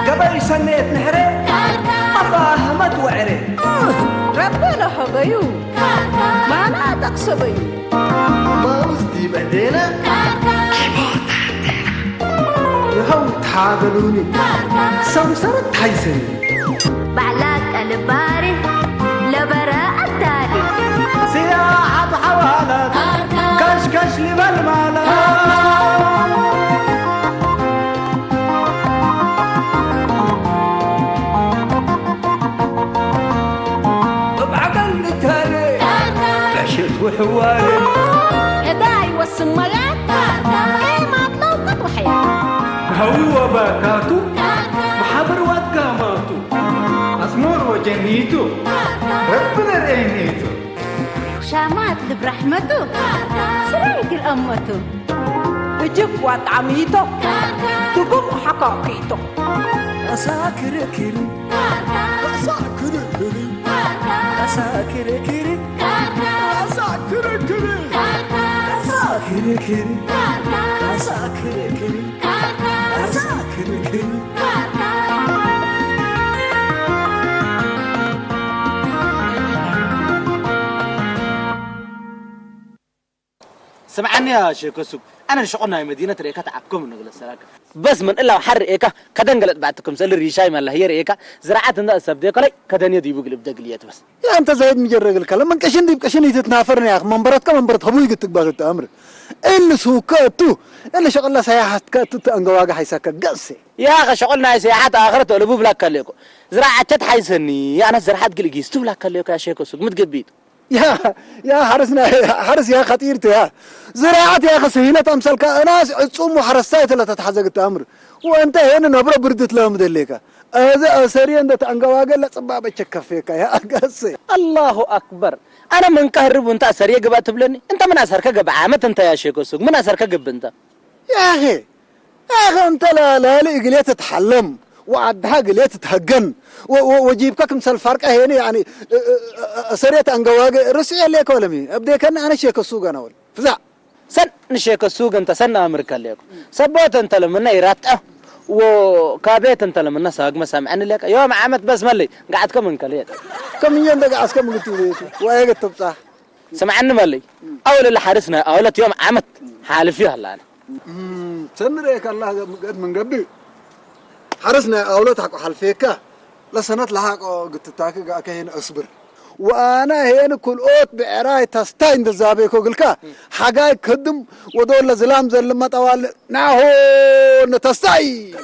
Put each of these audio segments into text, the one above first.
قبل سنة نحري أفاهمت وعري ربنا حبيو ما أنا تقصبي ما وزدي بعدينا يهو تحاقلوني سمسرت حيسني بعلاك الباري لبراء التالي سياحة بحوالات كشكش لي بالمالات وحوالي هداي والسمايات ايه ما تلوقت وحياة هو باكاتو محبر واتقاماتو أسمور وجنيتو ربنا رينيتو شامات برحمته سريك الأمته تجيب وطعميته تقوم حقاقيته أساكر كيري أساكر كيري أساكر كيري أساكر كيري أساكر كيري أساكر كيري أساكر كيري سمعني يا شيخ سوق أنا شغلنا مدينة ريكا تعبكم نقول السلاك بس من إلا وحر ريكا كدن قلت بعدكم سأل الريشاي ما هي ريكا زراعة الناس سبدي قلي كدن يدي بقلب دقليات بس يا أنت زايد مجرد الكلام من كشين دي بكشين يتنافرني يا أخ منبرت كم منبرت هبوي قلت باغ التأمر اللي سوكاتو اللي شغلنا سياحة كاتو تأنقواقع حيساكا قصي يا أخي شغلنا سياحات آخرته ولبوب لك كليكو زراعة تتحيسني أنا زراعة قل جيستو لك كليكو يا شيخ سوق متقبيت يا حرس يا خطيرتي يا زراعة يا أخي سهيلة أمثالك ناس تصوم حرسات اللي تتحزق التأمر وأنت هنا نبرة بردت لهم دليك هذا أسري أنت تأنقواقع لا صبابة تشكفيك يا قصي الله أكبر أنا من كهرب وأنت أسرية قبات بلني أنت من أسرك قب عامة أنت يا شيخ سوق من أسرك قب أنت يا أخي أنت لا قلية تتحلم وعدها قلية تتهجن وجيبك مثل فرق هنا يعني سرية أنقواقع رسعي ليك ولا مين أبدي كان أنا شيخ السوق أنا ولا فزع سن نشيك السوق أنت سن أمريكا ليك سبوت أنت لمنا يراتأ وكابيت أنت لمنا ساق مسام عن ليك يوم عامت بس ملي قاعد كم من كليت كم يوم قاعد كم قلت لي وأيه قلت بصح سمعني ملي أول اللي حارسنا أولت يوم عامت حال فيها الآن سنريك الله قد من قبل حرسنا أولتك حلفيك لسنة لها قلت تاكي كهين أصبر وأنا هنا كل أوت بعراي تستين دزابيكو قلكا حاجاي كدم ودول لزلام زي لما طوال ناهو نتستعي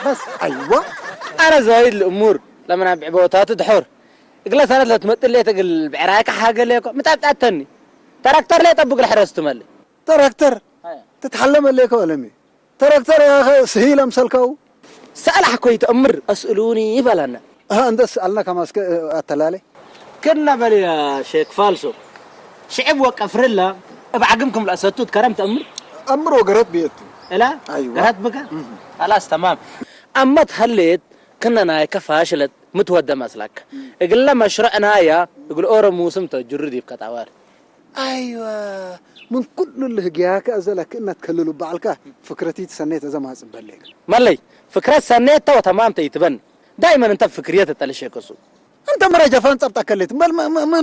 بس أيوة أنا زايد الأمور لما أنا بعبوتات دحور قلت أنا لا تمثل لي تقل بعرايك حاجة ليكو متعبتني تراكتر لي طبق الحرس مالي تراكتر تتحلم ليك ولا مي تراكتر يا أخي سهيل أمثالكو سأل حكوي تأمر أسألوني بلنا أنت سألنا كما التلالي كنا بلي يا شيخ فالسو شعب وكفرلا بعقمكم الأساتوت كرم أمر وقرت بيته لا أيوة قرت بقى خلاص تمام أما تخليت كنا نايكا فاشلت متودة مسلك قلنا مشروعنا يا يقول أورا موسم تجردي بكتاوار أيوة من كل اللي جاك أزلك إنك تكللوا بعلك فكرتي تسنيت إذا ما أسبلك مالي فكرة سنيت وتمام تيتبن دائما أنت بفكريات التلشي كسو أنت مرة جفان صبت أكلت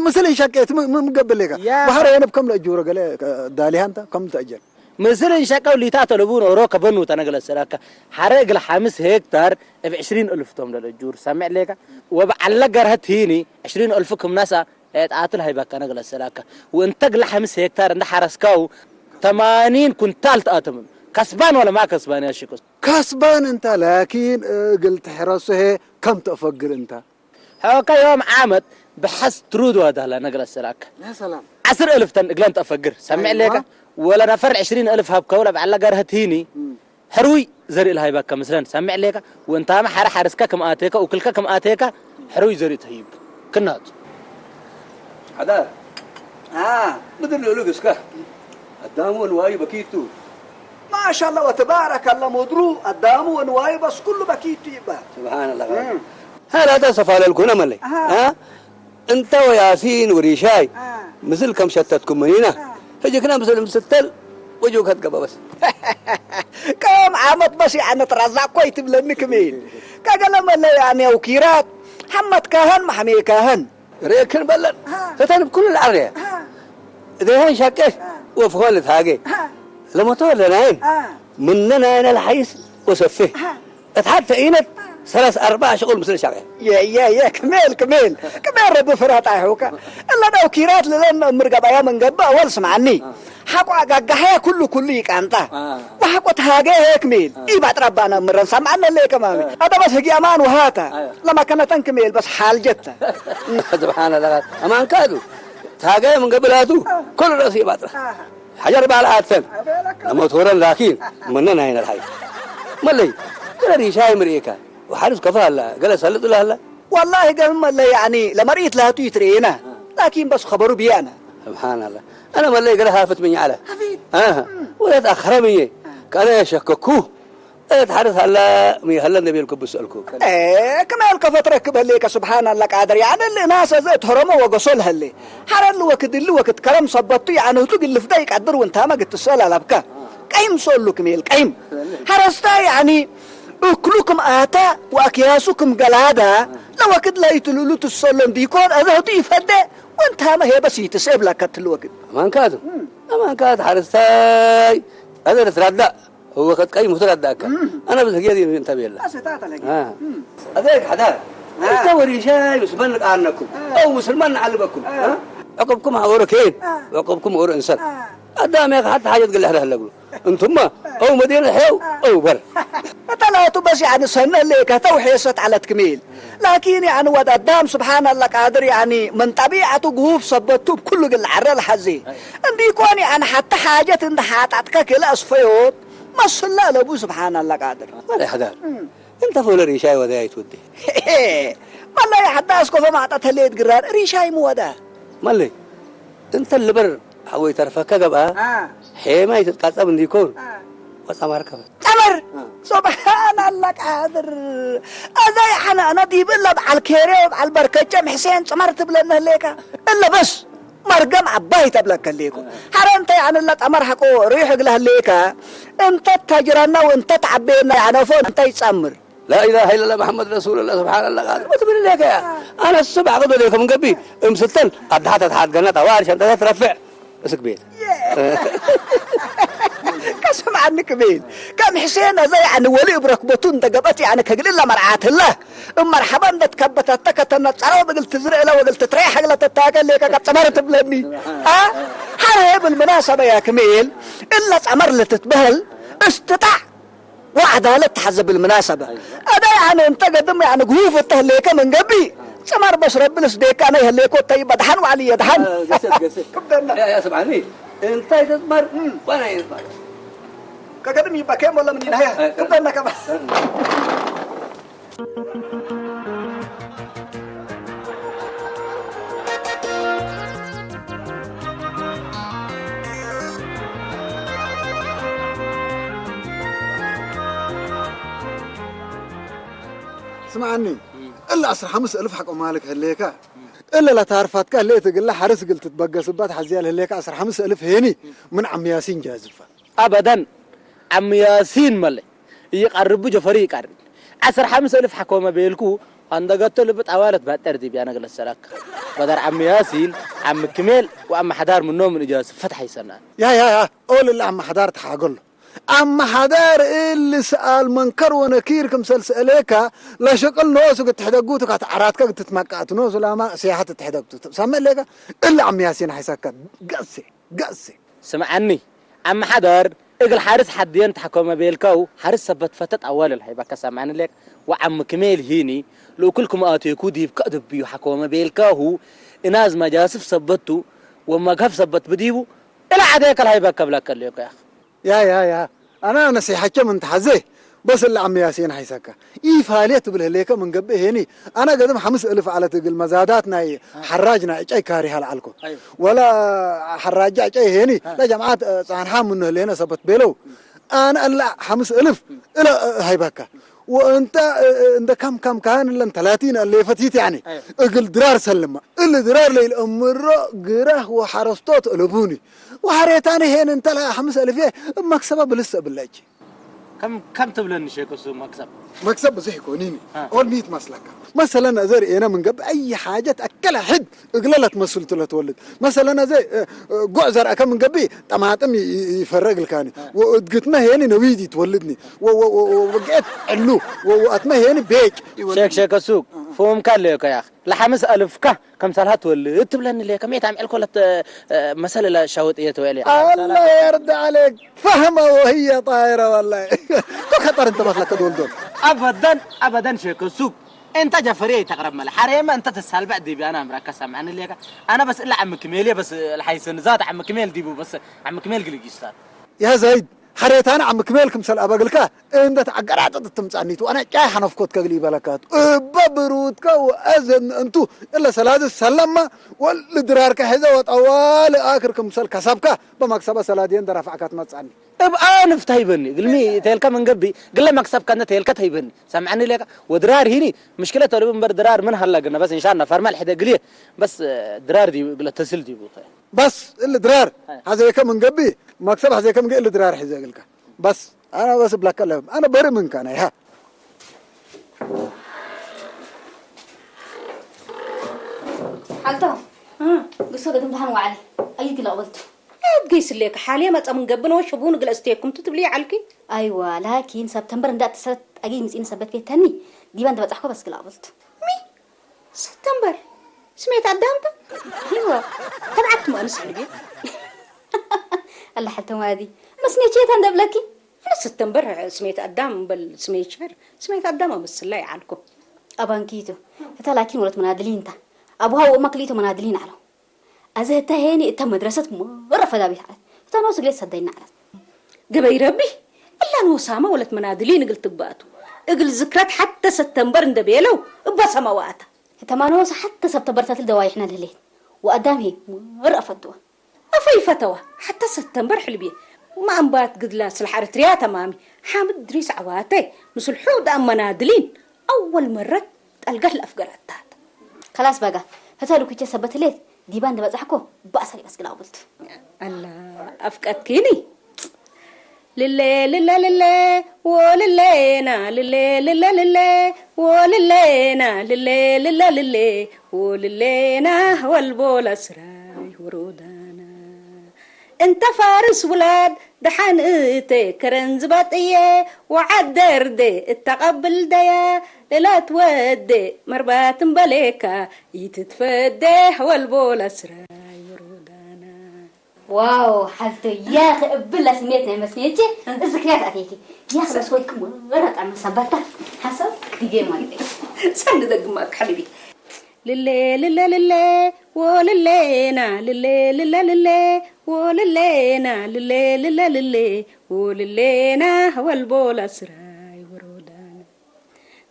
مثل شكيت مقبل لك وهذا أنا بكم الأجورة قال دالي أنت كم تأجل مثل شكاو اللي تاتلبون أوروكا بنو تنقل السراكة حرق الحامس هكتار ب20,000 توم للأجور سامع لك وبعلق هتيني 20,000 ناسا تعاطل هاي بقى نقل السراكة وانت قل حامس هكتار عند حرسكاو 80 كنتال تأتمن كسبان ولا ما كسبان يا شيكوس كسبان أنت لكن قلت حرسه كم تفكر أنت هوكا يوم عامت بحس ترود هذا نقل السراكة يا سلام 10,000 تنقلان تفكر سامع لك ولا نفر 20,000 هبكا ولا بعلق هتيني حروي زري الهاي بقى مثلا سامع لك وانت ما حرسكا كم آتيكا وكلكا كم آتيكا حروي زري تهيب كنات هذا بدل لولوسكا الدامو نواي بكيتو ما شاء الله وتبارك الله مدرو الدامو ونواي بس كله بكيتو يبقى سبحان الله هذا تصف على الكون ملي انت وياسين وريشاي مثل كم شتتكم من هنا هجيكنا مثل مستل وجوك هتقبا بس كم عامت بس يعني ترزع كويت بلنك مين كجلم اللي يعني وكيرات محمد كاهن محمي كاهن ريكن بلن فتن بكل العرية إذا هاي شاكش وفقولة هاجي لما تولى ناين مننا أنا الحيس وصفه اتحدث إينت 3-4 شغل مثل شغل يا كميل رب فرات عهوكا إلا لو كيرات لأن مرقب أيام من قبل أول سمعني حقوا قاقها كل يكانتا وحقوا تهاجي هيك ميل بعد ربنا مرن سمعنا اللي كمان هذا بس هجي أمان وهاتا لما كانت تنكميل بس حال جتا سبحان الله أمان كادو تهاجي من قبل هاتو كل رأسي باطرة حجر بالعادة لما تورن لكن مننا هنا الحي ملي قال لي شاي مريكا وحارس كفاه الله قال سلط له الله والله قال ما يعني لما ريت لها تيترينا لكن بس خبروا بيانا سبحان الله انا ما اللي قال هافت مني على ولا تاخر مني كان يشككوه تحرس هلا مي هلا النبي الكب بسالكو كمان كفت ركب هليك سبحان الله قادر يعني اللي ناس زيت هرموا وقصول هلي حرن وقت اللي وقت كلام صبطي يعني تقول اللي فدايك قدر وانت ما قلت السؤال لبكا قيم صولك ميل قيم حرستا يعني أكلكم آتا وأكياسكم قلادا لو وقت لا يتلولو تسولن ديكون هذا يفدى وانت ما هي بس يتسيب لك الوقت ما كاد حرستاي هذا نتردى هو قد قيم مترداك انا بس هي دي انتبه لها هذاك حدا انت وريشاي وسبنك عنكم او مسلمان علمكم عقبكم هوركين وعقبكم هور انسان قدامك حتى حاجه تقول لها هلا انتم او مدينه حيو او بر طلعتوا بس يعني سنه لك توحيست على تكميل لكن يعني ود قدام سبحان الله قادر يعني من طبيعته جوف صبتوا بكل العرى الحزي عندي يكون يعني حتى حاجه انت حاطتك كلا اصفيوت ما صلى له سبحان الله قادر ولا حدا انت فول ريشاي وداي تودي والله يا حدا اسكو فما عطت ليت قرار ريشاي مو ودا مالي انت اللي بر حوي ترفك قبا حيما يتقطب نديكون وسمر كبا تمر سبحان الله قادر اذا انا ديب الا على الكيري وعلى البركه حسين سمرت بلنا ليك الا بس مرقم عباي تبلك ليكو حرنت يعني لا تمر حقو ريح له ليك انت تجرنا وانت تعبينا يعني فوق انت يصمر لا اله الا الله محمد رسول الله سبحان الله قادر ما تقول لك يا انا السبع قبل لكم من قبي امستل قد حد قناه وارش انت ترفع اسك بيت كسم عنك مين كم حسين زي عن ولي بركبتون دقبتي يعني كقل الله مرعات الله مرحبا تكبت تكتنا تصروا قلت تزرع له وقلت تريح قلت تتاكل لك قد تمرت بلني هاي بالمناسبه يا كميل الا تمر لتتبهل استطاع وعدالة تحزب بالمناسبة هذا يعني انت قدم يعني قوف التهليكة من قبي سمر بس ربنا سديك انا يهليكو طيب دحن وعلي يدحن قسد يا سبحاني انت تدمر وانا يدمر كقدم يبقى كام ولا من النهاية كبدنا كمان اسمعني إلا 15,000 حق مالك هليكا إلا لا تعرفاتك اللي تقول له حرس قلت تبقى سبات حزيال هليكا 15,000 هني من عم ياسين جازلفة أبدا عم ياسين ملي يقربوا جفري يقرب 15,000 حكومة بيلكو عندك طلبت أوالت بعد ترتيب أنا قل السلاك بدر عم ياسين عم كميل وعم حدار من نوم من إجازة فتحي سنة يا قول اللي عم حدار تحاقل أما حدار اللي سأل منكر ونكير كم سلسليكا لا شكل نوس قد تحدقوتك عراتك قد تتمكعت نوس ولا ما سياحة تحدقوتك سامع ليك إلا عم ياسين حيساك قاسي سمع عني عم حدار اقل حارس حدين تحكومة بيلكو حارس سبت فتت أول الحيبك سامعني لك وعم كميل هيني لو كلكم آتيكو ديب كأدب بيو حكومة بيلكو إناز ما جاسف سبتو وما قف سبت بديبو إلا عديك الحيبك قبلك الليك يا أخي يا أنا نصيحة من تحزيه بس اللي عم ياسين حيسكا فاليت بالهليكة من قبل هني أنا قدم 5,000 على تقل مزاداتنا حراجنا أي كاري هالعلكو ولا حراج أي هني لا جماعات صانحام منه لينا سبت بيلو أنا ألا 5,000 إلى هيبكا وانت انت كم كان لن 30 اللي فتيت يعني اقل درار سلمة اللي درار لي الامر قره وحرستوت قلبوني وحريتاني هين انت لا 5000 مكسبه بلسه بالله كم تبلن شيكوسو مكسب بس يكونيني اول 100 مسلك مثلا ازر انا من قبل اي حاجه تاكلها حد اقللت مسلت له تولد مثلا زي قعزر اكم من قبل طماطم يفرق لكاني وقتنا هيني نويدي تولدني وقعت علو واتما هيني بيك شيك سوق فهم كان لك يا اخي لحمس ألف كم سالها تولد تبلن لي كم يتعمل كل مسألة لا شوت ايه توالي الله يرضى عليك فهمه وهي طايره والله كل خطر انت مثلك دول ابدا شيك سوق انت جفريه تقرب مال حريمه انت تسال بعد دي انا مركز سامعني ليك انا بس الا عم كميل بس الحيسن ذات عم كميل ديبو بس عم كميل قلقيستان يا زيد حريت انا عم كميلكم سال ابقلك انت تعقرات تمصانيت وانا جاي حنفكوت كغلي بلكات ببروتك واذن انتو الا سلاد سلمة والدرارك حزه وطوال اخركم سال كسبك بمكسبه سلادين درفعكات مصاني ابقى نفتح يبني قلمي تيلك من قبي قل مكسب كان تيلك تيبني سامعني لك ودرار هيني مشكله تقريبا بر درار من هلقنا بس ان شاء الله فرمال حدا قليه بس درار دي قل تسل دي بو بس اللي درار هذا كم من قبي مكسب هذا كم اللي درار حزه قلك بس انا بس بلاك لهم انا بري منك انا ها حالته قصة قدم دهن وعلي أيك لا قلت تقيس لك حاليا ما تأمن قبنا وشبون قل استيكم تتبلي عليكي أيوة لكن سبتمبر ندأت سنة أجي مسئين سبت فيه تاني دي بند بتحكوا بس قلا قلت مي سبتمبر سمعت عدامته أيوة تبعت ما أنسى لي الله حتى ما هذه ما سمعتي تندب لكي أنا سبتمبر سمعت عدام بل سمعت شهر سمعت عدام بس الله يعلكم أبانكيتو هتا لكن ولد منادلين تا أبوها وأمك ليتو منادلين على أزه تهيني إتا مدرسة مرة فدا بيها هتا نوصل ليه صدقنا على قبي ربي إلا نوسامة ولد منادلين قلت باتو اقل ذكرات حتى سبتمبر ندبيلو بس مواتا هتا ما نوصل حتى سبتمبر تاتل دوايحنا لليل وقدام هي مرة فدوا أفاي فتوى حتى سبتمبر حلبيه وما أنبات قد لا سلحة رياتا مامي حامد دريس عواتي مثل حود أم منادلين أول مرة ألقاه الأفقارات تاعت خلاص بقى هتا لو كنت سبت ليه دي باند بزحكو بأسري بس قلا قلت الله أفقاتكيني لله لله لله وللينا لله لله لله وللينا لله لله لله وللينا والبول أسراي ورودانا انت فارس ولاد دحان ايتي كرنز باطيه وعدر دي التقبل ديا لا تودي مربات مبليكا يتتفدي والبول أسراي ورودانا واو حالته يا أخي بلا سميتنا ما سميتي الذكريات أتيتي يا أخي بس ويكم ورد عم سبتها حسب كتيجي مالي سند دقمك حبيبي لله لله لله وللينا لله لله لله وللينا لله لله لله وللينا والبول أسراي ورودانا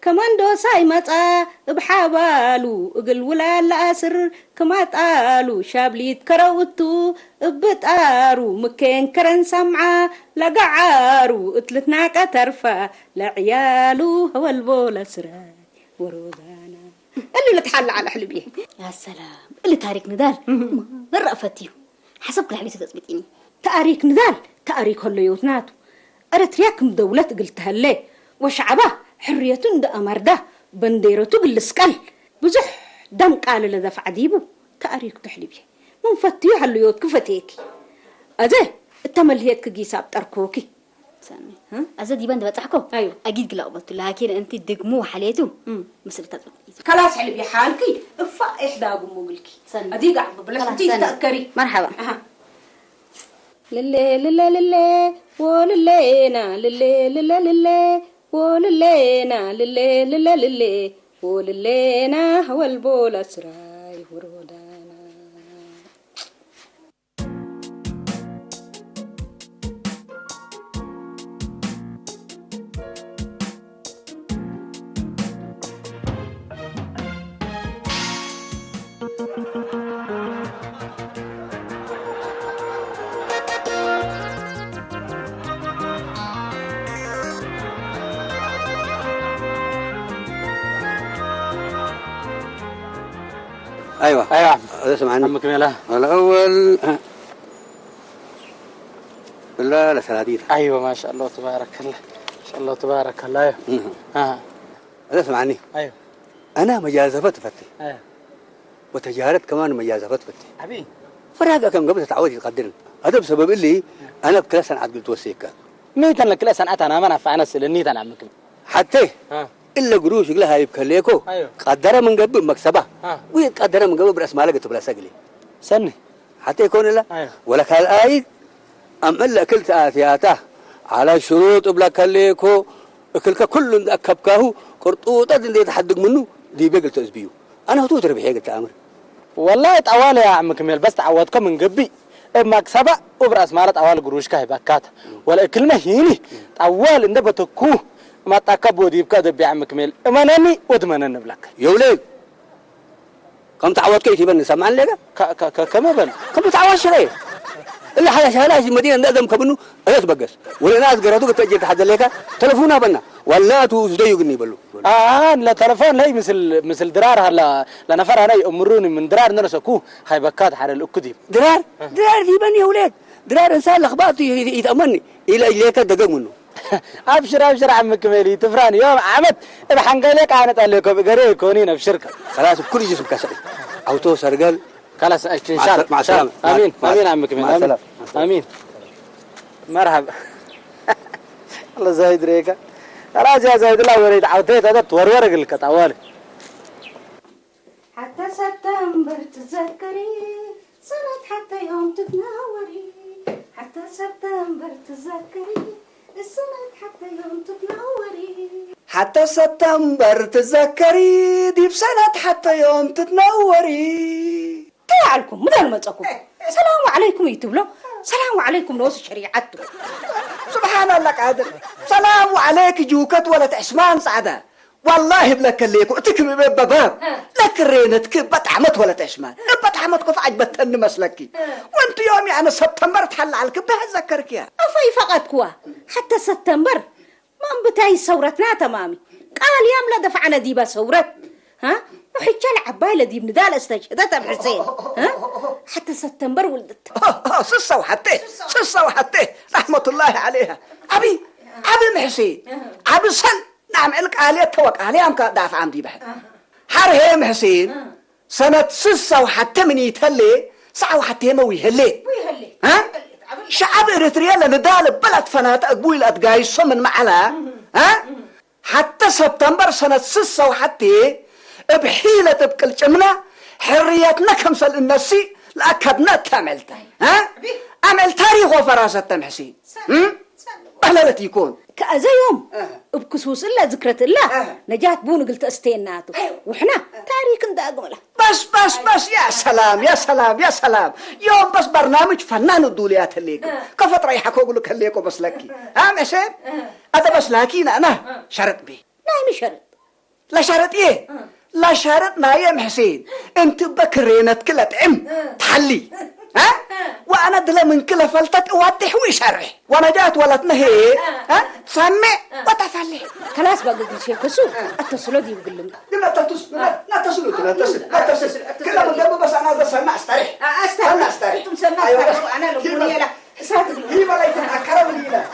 كمان دوساي مطا بحبالو اقل ولا الأسر كما تقالو شابليت كروتو بتقارو مكين كرن سمعة لقعارو اتلتنا كترفا لعيالو والبول أسراي ورودانا اللي نتحل على حلبيه يا سلام اللي تاريخ نضال مرة فتيه حسب كل حليسة تثبتيني تاريخ نضال تاريخ هليوتناتو أرترياكم دولة قلتها ليه وشعبه حريتون دا أمرده بنديرتو قلسكال بزح دم قال لذف عديبو تاريخ تحلبيه من فتيه هليوت كفتيكي أده التمليات كجيساب تركوكي سامي ها أزا دي بند بتحكو أيوه أكيد قلا قلت لكن أنت دقمو حليتو مثل تطلق خلاص حلبي حالكي افا إحدى أقوم قلكي أديق عبد بلاش تيجي تأكري مرحبا لله لله لله وللينا لله لله لله وللينا لله لله لله وللينا والبول أسراي ورودانا ايوه ايوه هذا سمعني عمك ميلا الاول لا سناديد ايوه ما شاء الله تبارك الله ما شاء الله تبارك الله ايوه هذا سمعني ايوه انا مجازفت فتي ايوه وتجارت كمان مجازفت فتي حبيبي فراقة كم قبل تتعود يقدرن هذا بسبب اللي انا بكل سنه قلت وسيكا نيتن لك لا سنعت انا ما نفع انا سل نيتن عمك حتى ها الا قروش لها يبكى ليكو أيوه. قدره من قبل مكسبه ها ويقدره من قبل براس مالك تبلا سقلي سني حتى يكون لا أيوه. ولك هالايد ام الا كلت اتياته على شروط بلا كليكو كلك كل اكبكاه قرطوطه اللي يتحدق منه دي بقل تسبيو انا هتو تربحي قلت امر والله طوال يا عم كميل بس تعودكم من قبي مكسبة وبراس مالت أول قروش كهي باكات ولا كلمة هيني طوال إنده بتكوه ما تكبو دي بكاد بيع عم كميل إمانني ودمنن بلك يا ولد كم تعود كيف يبني سمعان لك كم بن كم تعود شري إلا حاجة شهلا في المدينة نقدم كبنو أيش بقص ولا ناس قرأتوك تأجر تحد لك تلفونا بنا ولا تزديو قني بلو لا تلفون لي مثل درار هلا لنفر هناي أمروني من درار نرسكوه هاي باكات حر الأكديب درار دي بني يا ولد درار إنسان لخباط يتأمني إلى إليك دقق منه أبشر عم كميلي تفراني يوم عمد بحنقلك عانت عليكم بقريه كونين بشركة خلاص كل جسم كسر أو توصل قال خلاص إن شاء الله مع السلامة آمين آمين عم كميل مع السلامة آمين مرحبا الله زايد ريكا خلاص يا زايد الله وريد عودت هذا تورور قلك طوالي حتى سبتمبر تتذكري سنة حتى يوم تتناوري حتى سبتمبر تتذكري السنة حتى يوم تتناوري حتى سبتمبر تتذكري دي بسنة حتى يوم تتنوري تعالكم مدال متأكم سلام عليكم يتبلو سلام عليكم لوس شريعته سبحان الله قادر سلام عليك جوكت ولا تعشمان سعادة والله بلك الليك وتكمي بباب لك رينتك بطعمت ولا تعشمان بطعمت كف عجبتني مسلكي وانت يومي انا سبتمبر تحل على الكبه اتذكرك يا أفاي فقط كوا حتى سبتمبر ما بتاعي ثورتنا تمامي قال يام لا دفعنا ديبا ثورت ها وحكى العبايلة دي بندال استشهدتها بحسين ها حتى سبتمبر ولدت سسة وحتى رحمة الله عليها أبي محسين أبي سن نعم عليك آلية توك آلية أمك دافع عم دي بحد حرهي محسين سنة سسة وحتى من يتهلي ساعة وحتى موي هلي ها شعب إريتريا لندال بلد فنات أقبوي الأدقاي صمن معلا ها حتى سبتمبر سنة سسة وحتى بحيلة بكل جمنا حريتنا كمثل النسي لأكدنا تعملتها ها عمل تاريخ وفراسة تمحسين أهلا لا تيكون كأذا يوم بكسوس الله ذكرت الله نجات بون قلت استيناتو وحنا تاريخ اندا أقمله بس يا سلام يوم بس برنامج فنان الدوليات الليكو كفترة يحكوا لك الليكو بس لكي محسين هذا بس لكن أنا شرط بي نايم شرط لا شرط إيه لا شرط نايم حسين انت بكرينت كلها تعم تحلي ها وانا دلا من كل فلتت اوضح ويشرح وانا جات ولتنا هي ها سمع وتفلح خلاص بقى قلت شيء كسو اتصلوا دي بقول لهم لا تتصل كده من قبل بس انا هذا سمع استريح انتم سمعتوا انا لو لا هي ولا يتنكروا لي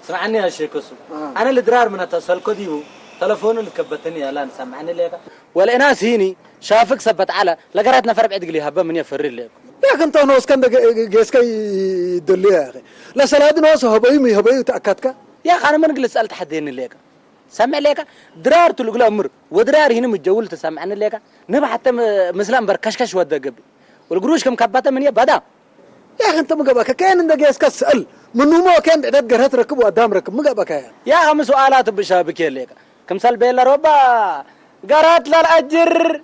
سمعني يا شيخ كسو انا الادرار من اتصل كديو تلفون اللي كبتني يا لان سمعني ليك ولا ناس هيني شافك سبت على لقراتنا فرق عدق لي هبه من يفر لك يا أخي أنت نوس كان جيسكا يدلي يا أخي لا سلاد نوس هبايم تأكدك يا أخي أنا ما نقول سألت حدين ليك سمع ليك درار تلقى أمر ودرار هنا متجول تسمعني ليك نبى حتى مثلا بركشكش ودا قبل والقروش كم كبتة من يبدا يا أخي أنت مقابك كان عندك جيسكا سأل منو ما كان بعدد جرهت ركب وقدام ركب مقابك يا أخي سؤالات بشابك ليك كم سال بيلا ربا قرات للأجر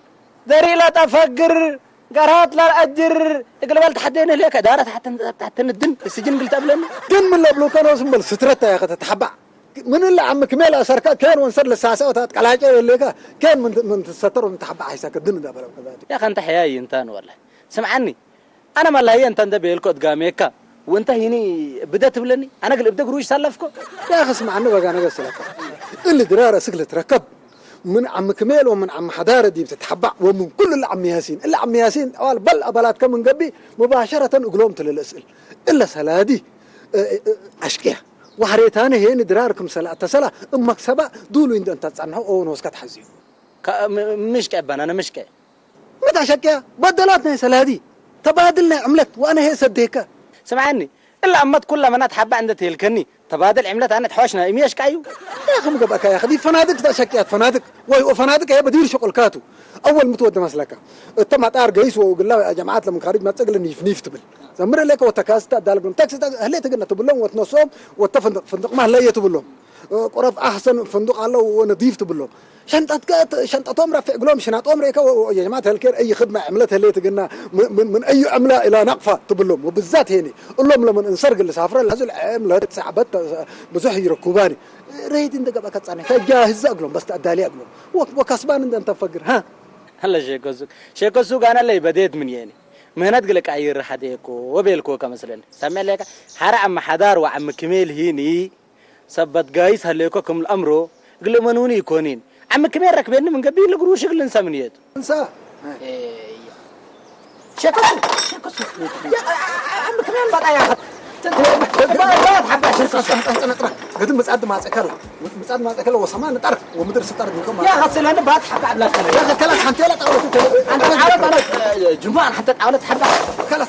دري لا تفكر قرات للأجر قلبلت حدين ليك دارت حتى الدن السجن قلت قبلنا دن من اللي كانوا اسمه سترته يا أخي تتحبع من اللي عمك ميل أسرك كان ونصر للساسة وتتكلم اللي كان من الستر ومتحبع حيسك الدن ده بلا يا أخي أنت حياي إنتان والله سمعني أنا ما الله هي إنتان ده بيلكود قاميكا وأنت هني بدأت بلني أنا قل ابدأ قروش سلفكو يا أخي اسمعني بقى أنا قصلك اللي درارة سقلت ركب من عم كميل ومن عم حدارة دي بتتحبع ومن كل اللي عم ياسين إلا عم ياسين قال بل أبلات كم من قبي مباشرة أقولهم للأسئلة إلا سلادي أشكيها وحريتاني هين دراركم سلا تسلا أمك سبا دولو إن أنت تصنعه أو نوسكت حزيو مش كأبان أنا مش كأ متى شكيها بدلاتنا سلادي تبادلنا عملت وأنا هي صديقة سمعني إلا أمت كل ما نتحب عند تلكني تبادل عملت أنا تحوشنا إميش كأيو يا أخي مقبك يا أخي دي فنادق شكيات فنادق وفنادق هي بدير شغل كاتو أول متودة مسلكة تم تعار قيس وقال له يا جماعات لما خارج ما تسجل نيف تبل زمر لك وتكاستا دالقون تاكسي هل تقلنا تبلهم وتنصوم وتفندق ما هلا تبلهم قرب أحسن فندق الله ونضيف تبلهم شنطة أمر في قلوم شنطة أمر يا جماعة هالكير أي خدمة عملتها اللي تقلنا من أي عملة إلى نقفة تبلهم وبالذات هني قول لهم لما انسرق اللي سافر هذول عملة سعبت بزح يركوباني ريد إنت قبل كتصانع جاهز أقولهم بس تأدالي أقولهم وكسبان أنت فقر ها هلا شيكو سوق أنا اللي بديت من يعني مهنات قلك عير حديكو وبيلكو كمثلا سمع لك حرا عم حدار وعم كميل هيني سبت قايس هليكوكم الأمرو قلوا منوني يكونين عم كميل ركبين من قبيل لقروا شغل انسى من يد انسى شيكو عم كميل بقى يا أخي ما تحب عشان قدم مساعد ما أتكلم مساعد ما أتكلم وسمان نتعرف ومدرسة تعرف منكم يا أخي أنا بتحب عبد الله يا أخي كلا حنتي لا تعرف أنت تعرف أنا جمعة حتى تعاون تحب كلا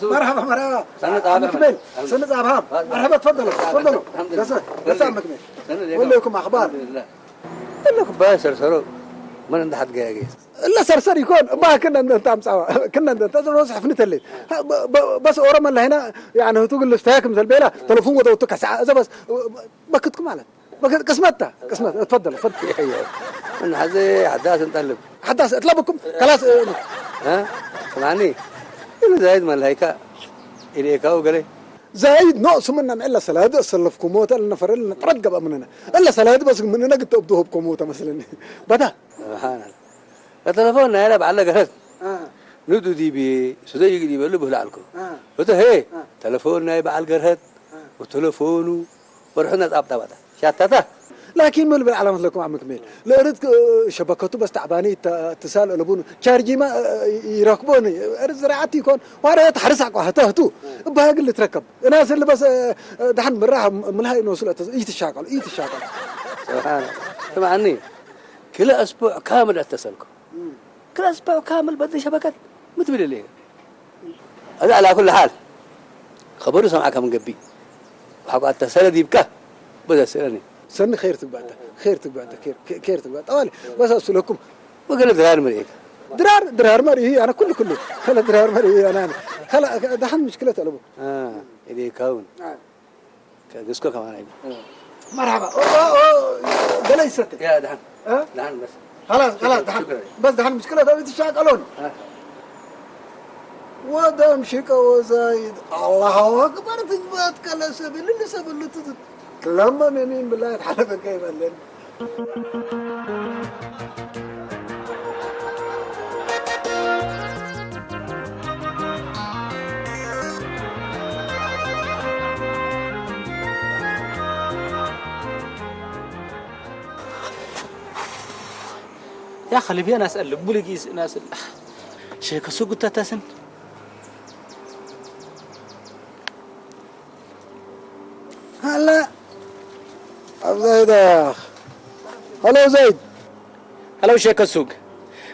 مرحبا سنة أبهام مرحبا تفضلوا جزاك ولا لكم أخبار لكم بقى سرسروا من عند حد جاي لا سرسر يكون ما كنا نتام سوا كنا ننتظر نصح في الليل بس أورما اللي هنا يعني تقول له استاكم زلبيلة تلفون وضوء ساعة إذا بس بكتكم على قسمتها تفضل من حداث نطلب حداث اطلبكم خلاص ها سمعني إلا زايد من الهيكا إليكا وقالي زايد نقص منا إلا سلاد أصلف كموتة لنفر لنا ترقب مننا إلا سلاد بس مننا قد تبدوه بكموتة مثلا بدا سبحان الله التلفون هنا بعلق هذا ندو دي بي سدي دي بلو بهلالكم وده هي تلفوننا بعلق هذا وتلفونه ورحنا تابطا بدا شاتته لكن مل بالعلامة لكم عم كميل لا أريد شبكته بس تعباني اتصال قلبون شارجي ما يراقبوني أريد زراعتي يكون وأنا تحرس عقو هتو بهاق اللي تركب الناس اللي بس دحين براها من هاي نوصل يتشاقل سبحان الله سمعني كل أسبوع كامل اتصلكم كل أسبوع كامل بدي شبكة متبلي ليه هذا على كل حال خبروا سمعك من قبي وحقوا اتصل دي بكه بدأ سألني سن خيرتك بعد أولي بس أسألكم وقال درار مريك درار مريه أنا كله خلا درار مريه أنا خلا دحين مشكلة ألبو إذا كون كجسكو كمان أيوة مرحبا قال يستك يا دحين دحين بس خلاص دحين بس دحين مشكلة ده يتشاقلون ودم شيكا وزايد الله أكبر تثبت كلا سبيل اللي سبيل تثبت لما منين بالله الحلف كيف قال يا خلي بينا أسأل بوليجيس ناس شيء كسوق تتسن هلا زيد يا أخ هلو زيد هلو شيء كسوق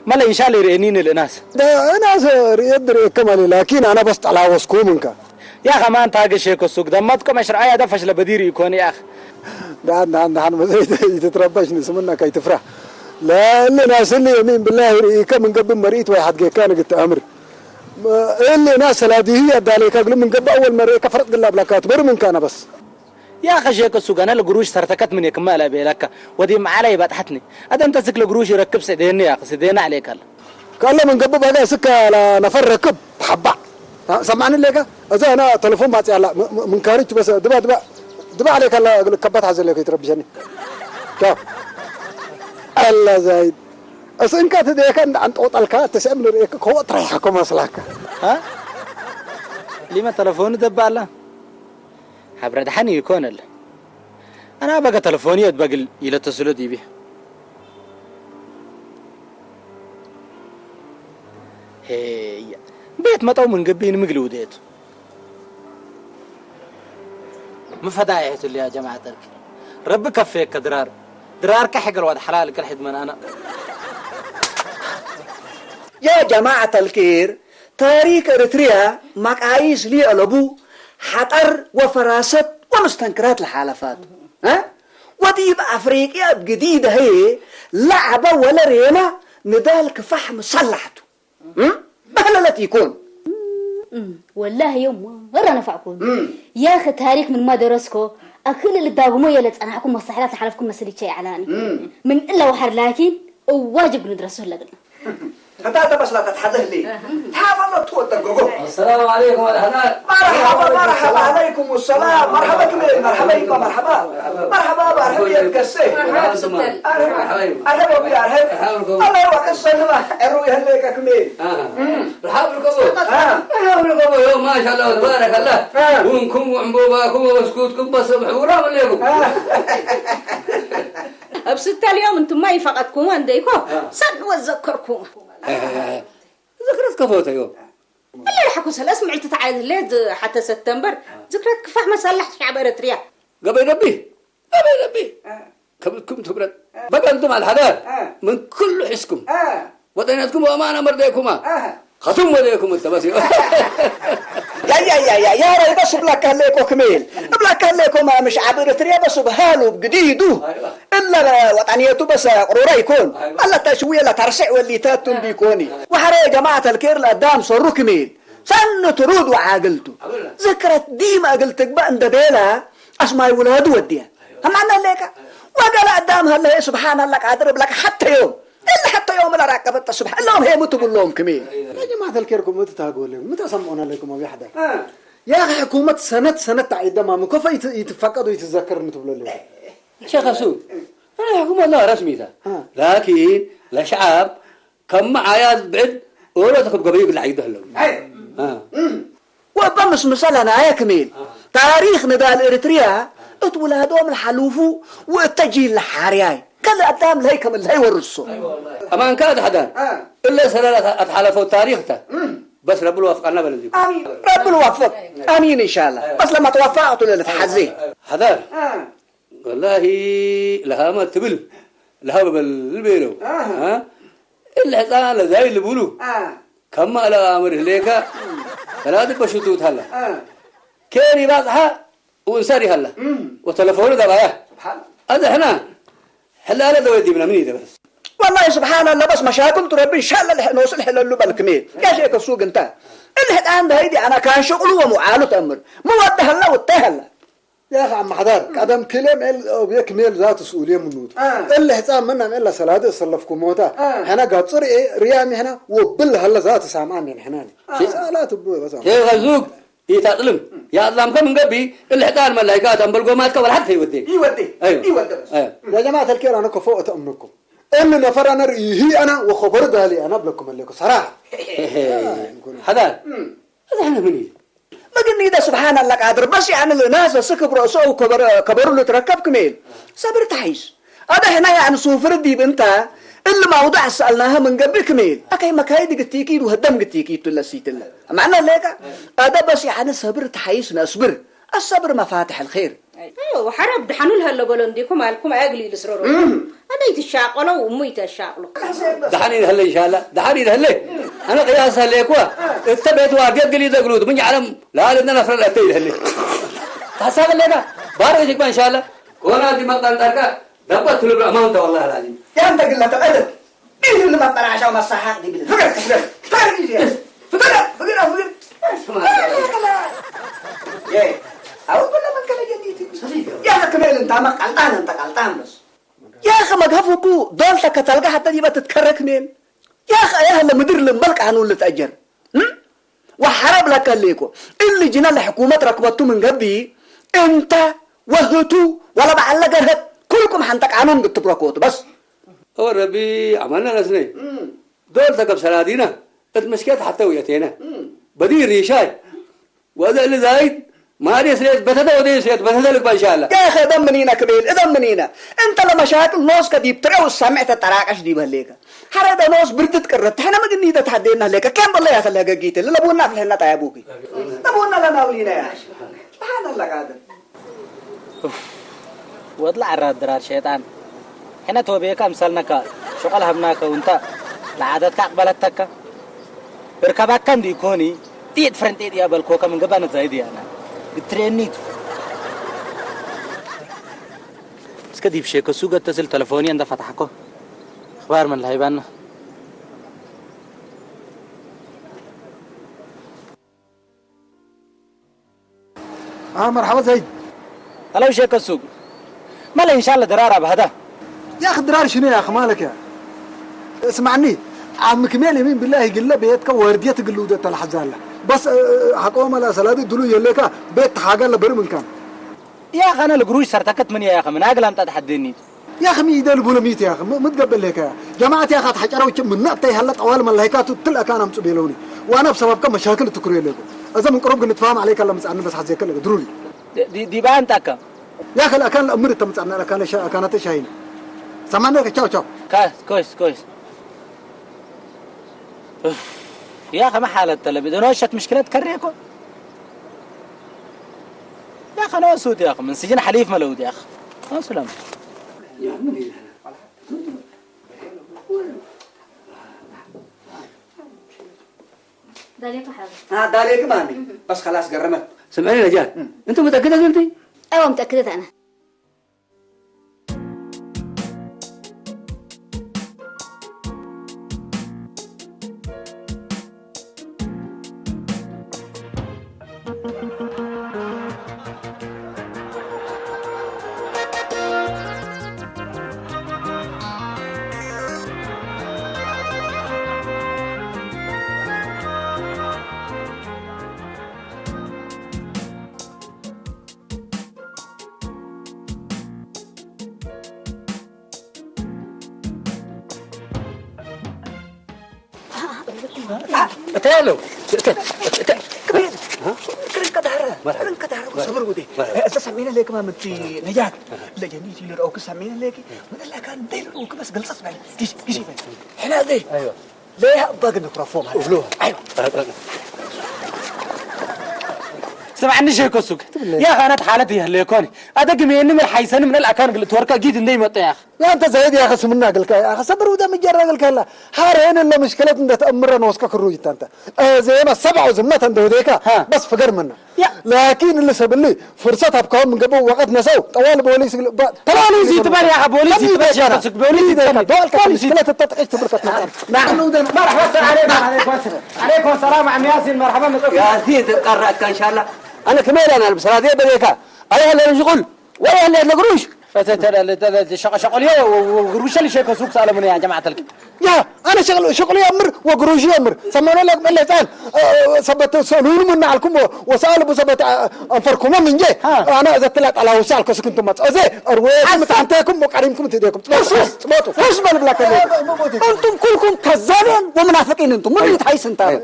ما لا إن شاء الله يرئنين الناس ده ناس يدري كمالي لكن أنا بس على وسكومنك يا أخي ما أنت هاجي شيء كسوق ده ما تكون مشروع ده فشل بديري يكون يا أخي ده ما زيد يتربشني سمنا كي تفرح لا اللي ناس اللي يمين بالله يريك من قبل مريت واحد كان قلت أمر اللي ناس هذه هي ذلك قبل من قبل أول مرة كفرت قلنا بلاكات بر من كان بس يا أخي شيء كسوق أنا القروش سرتكت من يكمل أبيلك ودي معلي بتحتني هذا أنت سك القروش يركب سيدين يا أخي سيدين عليك الله قال له من قبل بقى سكة على نفر ركب حبة سمعني لك إذا أنا تلفون ما تعلق من كاريت بس دبا عليك الله كبت حزل لك يتربجني شوف الله زايد أصلاً كانت ذيك عند أوطالك تسأل رأيك هو تريحكم أصلك ها لما تلفوني دبالة حبرد حني يكون له أنا بقى تلفوني أتبقى إلى اتصلوا دي بيه هي بيت مطعو من قبين مقلودات مفدايت اللي يا جماعة ترك رب كفيك درار كحق الواد حلال كل حد من أنا يا جماعة الخير تاريخ إريتريا مقاييس لي ألبو حطر وفراسة ومستنكرات الحالفات ها ودي بأفريقيا بجديدة هي لعبة ولا ريمة ندالك فحم صلحته بهلا لا تكون والله يوم مرة نفعكم يا أخي تاريخ من ما درسكو أكل اللي داقمو يلت أنا حكم مستحيلات حلفكم مسألة شيء علاني من إلا وحر لكن واجب ندرسه لنا هذا بس لا تتحدث لي حافظ الله تودقوا السلام عليكم ورحمة مرحبا عليكم السلام مرحبا كبير مرحبا يكم مرحبا يا الكسي أرحبا بيا الله يوقف السلامة الروي هليك كميل رحاب يوم ما شاء الله تبارك الله ونكم وعنبوباكم وسكوتكم بصبح ورام الليكم بستة اليوم انتم ما يفقدكم ونديكم صدقوا وذكركم ذكرت كفوتة يوم اللي حكوا سلا سمعت تعاد الليد حتى سبتمبر ذكرت كفاح ما صلحت شعب إريتريا قبل ربي كبتكم تبرد بقى انتم على الحذار من كل حسكم وطنيتكم وامانه مرديكما ختم وديكم انت بس يا ري بس بلاك هليكو كميل بلاك هليكو ما مش عبر إريتريا بس بهالو بجديدو إلا وطنيته بس قرورة يكون الله تشويه لا ترسع واللي تاتم بيكوني وحرا يا جماعة الكير لقدام صروا كميل سن ترود وعاقلته ذكرت ديما قلتك بقى دبيلة اسماء ولاد وديها هم عنا ليك وقال قدام هلا سبحان الله قادر بلك حتى يوم إلا حتى يوم لا راكبت سبحان الله هي متقول لهم كميل يا جماعة الكيركم متى تقول لهم متى سمعونا لكم أبي حدا يا أخي حكومة سنة تعيد ما كيف يتفقد ويتذكر متقول لهم شيخ سود أنا حكومة الله رسمي ذا لكن الشعب كم عياد بعد ولا تاخذ قبيل العيد هلا وبمس مثلا يا كميل تاريخ نضال إريتريا اتولادهم الحلوفو واتجيل الحارياي كل قدام لهيكم اللي يورثوا أما إن كان حدا إلا سنة أتحالفوا تاريخته بس رب الوفقنا بلدي آمين رب الوفق آمين إن شاء الله بس لما توفقتوا للتحزي حذر والله لها ما تبل لها بالبيرو إلا حصان زي اللي بقولوا كم على أمر ليك ثلاثة بشوتوت هلا كيري باصحة وانساري هلا وتلفونه دبايا هذا هنا هلا لا دويدي من مني ده بس والله سبحان الله بس مشاكل تربي إن شاء الله نوصل حلو بالكميل يا شيخ السوق أنت اللي الآن هيدي أنا كان شغله ومعاله تأمر موده هلا وتهلا يا أخي عم حضر قدم كلام بيكمل ذات سؤولية منود اللي حسام منا إلا سلاد يصلفكم موتا هنا قاطر ريامي هنا وبل هلا ذات سامان يعني هنا لا تبوي بس شيء غزوق يتعلم يا الله من قبي اللي حتى الملائكات أم بالقومات ولا حتى يودي بس يا جماعة الكير أنا كفوت أمنكم اللي نفر أنا رئيه أنا وخبر دالي أنا بلكم اللي صراحة هذا هذا أنا مني ما قلني ده سبحان الله قادر بس يعني الناس سكب رأسه وكبروا له تركب كميل صبر تعيش هذا هنا يعني صوفر دي بنتها اللي موضوع سألناها من قبل كميل أكيد ما كايد قتيكيد وهدم قتيكيد ولا سيت الله معنى ليك هذا بس يعني صبر تعيش نصبر الصبر مفاتح الخير ايوه وحرب دحنوا لها اللي قالوا عندكم مالكم اقلي لسرور انا يتشاقلوا وامي يتشاقلوا دحني هلا ان شاء الله دحني هلا انا قياس هليك اتبعت واجد قلي دغلود من يعلم لا لنا نفر الاتي هلا حساب لنا بارك ان شاء الله وانا دي مقطع تركه دبت له بامان والله العظيم يا انت قله الادب مين اللي ما طلع عشان ما صحح دي فكر يا أقول ولا من كلا جديد يا أخي كميل أنت قلطان بس يا أخي ما قفوا بو دولتك تلقى حتى دي بتتكرك مين يا أخي يا أهل مدير الملك عنو اللي تأجر وحرب لك الليكو اللي جنا الحكومة ركبته من قبي أنت وهتو ولا بعلقها كل كلكم حنتك عنهم بتبركوت بس هو ربي عملنا نسني دول تقب سلادينا المشكلة حتى وياتينا بدي ريشاي وهذا اللي زايد ما ادري سيد بتدا ودي سيد بتدا لك ان شاء الله يا اخي دم منينا كبير ادم منينا انت لما شاكل نوس كدي بترو سمعت التراقش دي بهليك حرد نوس بردت كرت احنا ما قنيده تحدينا لك كم بالله يا خليها جيت لا بونا في هنا تايبوكي نبونا لنا ولينا يا سبحان الله قادر واطلع الرادرات شيطان هنا توبيك امثالنا شغل همناك وانت العادات قبلتك بركبك كم دي كوني تيت فرنتي يا بالكوكا من قبل زايدي انا بترينيت بس كدي بشيكو سوق اتصل تليفوني عند فتحكو اخبار من الهيبان مرحبا زيد هلا شيكو سوق مالا ان شاء الله درارة بهذا يا اخي درار شنو يا اخي مالك يا اسمعني عم كمال يمين بالله يقول له بيتك ورديه تقلوده الحزاله بس حقوم على سلادي دلو يليك بيت حاجه لبر من كان يا اخي انا القروش سرتكت من يا اخي من اقل انت تحديني يا اخي ميدل بولميت يا اخي متقبل لك يا جماعه يا اخي تحجروا من نقطه هلا طوال من الهيكات تلقى كان امص بيلوني وانا بسببكم مشاكل تكري لكم اذا من قرب نتفاهم عليك الله مسعنا بس حزيك لك ضروري دي بانتك يا اخي الاكان الامر تمصعنا الاكان كانت شاهين سمعنا تشاو تشاو كويس يا اخي ما حالة بدون وشت مشكلة تكريكم يا اخي انا اسود يا اخي من سجن حليف ملود يا اخي ما سلام داليك حاجة داليك مامي بس خلاص قرمت سمعني نجاة انت متأكدة انت؟ ايوه متأكدة انا تعالوا كرن كدار صبر ودي سمينا لك ما متي نجاة لا جميتي لرأوك سمينا لك من الله كان دير رأوك بس قلصت معي جيش هنا دي ايوه ليه باقي الميكروفون قبلوها ايوه سمعني شيء كسوك يا اخي انا حالتي هليكوني ادقمي اني من حيسن من الاكان قلت وركا جيت اندي مت يا اخي يا انت زايد يا اخي سمنا قلك يا اخي صبر وده مجرى قلك لا حارين الا مشكله انت تامر نوسك كروج انت زي ما السبعه وزمت انت وديك بس فقر منه لكن اللي سب لي فرصتها بكون من قبل وقت نسوا طوال بوليس بوليس يتبر يا اخي بوليس يتبر بوليس دول مشكله التطعيش تبرك نعم مرحبا عليكم السلام عم ياسين مرحبا ياسين تقرأت ان شاء الله انا كمان انا بصراحه بديك انا اللي نشغل ولا اللي نقروش شغل يا وقروش اللي شيء كسوك سالموني يا جماعه الك يا انا شغلي امر وقروشي امر سمونا لك بالله تعال ثبت سالون من عليكم وسال بثبت انفركم من جه انا اذا طلعت على وسالك كنتم متزي ارويكم متعنتكم وقريمكم تديكم سمعتوا ايش بالك انتم كلكم كذابين ومنافقين انتم من يتحيس انت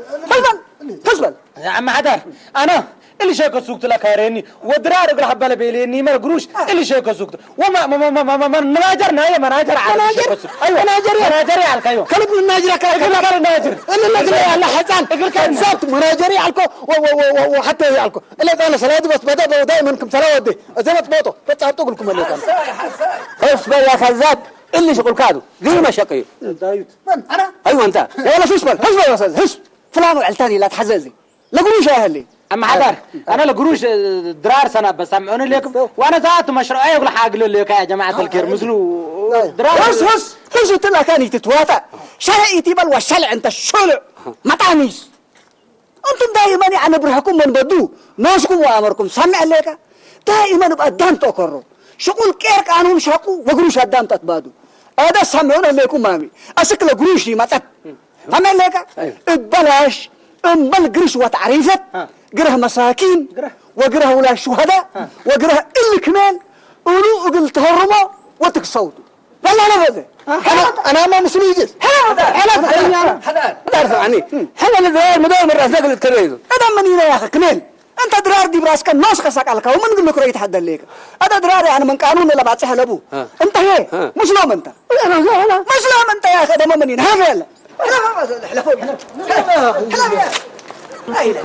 كذبان يا عم حدار انا اللي شيء كسوك لك هاريني ودرار اقول حبه بيليني ما قروش اللي شيء كسوك وما ما ناجرنا يا مناجر على ايوه ناجري على كيو كلب الناجر كلب ناجر اللي على حسن بالضبط مناجري عليكم وحتى عليكم اللي انا صلاه بس بدا دائما صلاه ودي زي ما تبوطوا بس هتقول لكم اللي كان اصبر يا خزاب اللي شغل كادو غير مشاكل دايت من انا ايوه انت ولا شو اسمه اصبر يا استاذ هش فلان العلتاني لا تحززي لا قروش يا اهلي اما حضر انا لقروش درار سنه بسمعوني لكم وانا ذات مشروعي يقول حاجه لك يا جماعه الكير مثلوا درار هس قلت لك كان تتواطا شرعيتي بل والشلع انت الشلع ما تعنيش انتم دائما يعني برحكم من بدو ناسكم وامركم سمع لك دائما بقدام تقروا شغل كير قانون شقوا وقروش قدام تتبادوا هذا سمعونا لكم مامي اسكل قروشي ما تت سمع لك بلاش امبل قرش وتعريفت قره مساكين وقره ولا شهداء وقره اللي كمان قولوا قل تهرموا وتكصوتوا والله أنا بذي أنا ما مسلم يجلس تعرف عني حنا الدرار مدار مرة ساقل تكريزو هذا منينا يا أخي كمل أنت درار دي براسك الناس خسك على ومن يقول لك رأيت حد ليك هذا درار يعني من قانون اللي بعد سهل أبوه أنت هي مسلم أنت مسلم أنت يا أخي هذا ما منين هذا لا حلف حلف حلف